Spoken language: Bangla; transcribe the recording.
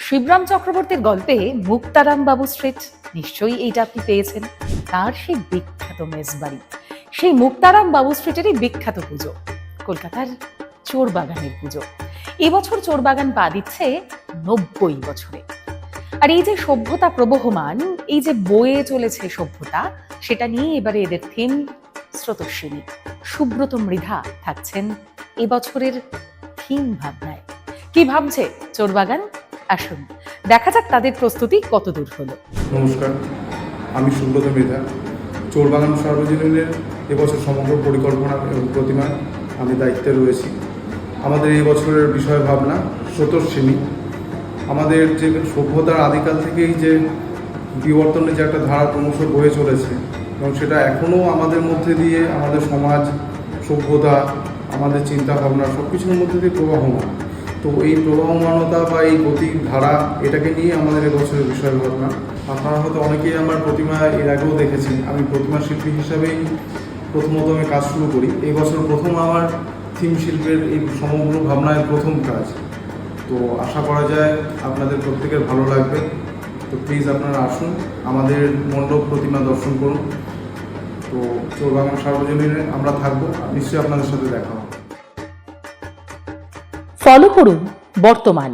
শিবরাম চক্রবর্তীর গল্পে মুক্তারাম বাবু স্ট্রিট, নিশ্চয়ই এইটা আপনি পেয়েছেন। তার সেই বিখ্যাত মেজবাড়ি, সেই মুক্তারাম বাবু স্ট্রিটেরই বিখ্যাত পুজো, কলকাতার চোরবাগানের পুজো। এবছর চোরবাগান পা দিচ্ছে 90 বছরে। আর এই যে সভ্যতা প্রবহমান, এই যে বয়ে চলেছে সভ্যতা, সেটা নিয়ে এবারে এদের থিম স্রোতস্বিনী। সুব্রত মৃধা থাকছেন এবছরের থিম ভাবনায়। কি ভাবছে চোরবাগান? আসুন দেখা যাক তাদের প্রস্তুতি কত দূর হলো। নমস্কার, আমি সুব্রত মৃধা। চোরবাগান সার্বজনীনের এবছর সমগ্র পরিকল্পনা এবং প্রতিমা আমি দায়িত্বে রয়েছি। আমাদের এই বছরের বিষয় ভাবনা স্রোতস্বিনী। আমাদের যে সভ্যতার আদিকাল থেকেই যে বিবর্তনের যে একটা ধারা ক্রমশ বয়ে চলেছে এবং সেটা এখনও আমাদের মধ্যে দিয়ে আমাদের সমাজ, সভ্যতা, আমাদের চিন্তা ভাবনা সব কিছুর মধ্যে দিয়ে প্রবাহমান। তো এই প্রবাহমানতা বা এই গতির ধারা, এটাকে নিয়ে আমাদের এবছরের বিষয় ভাবনা। আপনারা হয়তো অনেকেই আমার প্রতিমা এর আগেও দেখেছেন। আমি প্রতিমা শিল্পী হিসাবেই প্রথমত আমি কাজ শুরু করি। এই বছর প্রথম আমার থিম শিল্পের এই সমগ্র ভাবনায় প্রথম কাজ। তো আশা করা যায় আপনাদের প্রত্যেকের ভালো লাগবে। তো প্লিজ আপনারা আসুন, আমাদের মণ্ডপ প্রতিমা দর্শন করুন। তো চোরবাগান সার্বজনীনে আমরা থাকবো, নিশ্চয়ই আপনাদের সাথে দেখা হবে। ফলো করুন বর্তমান।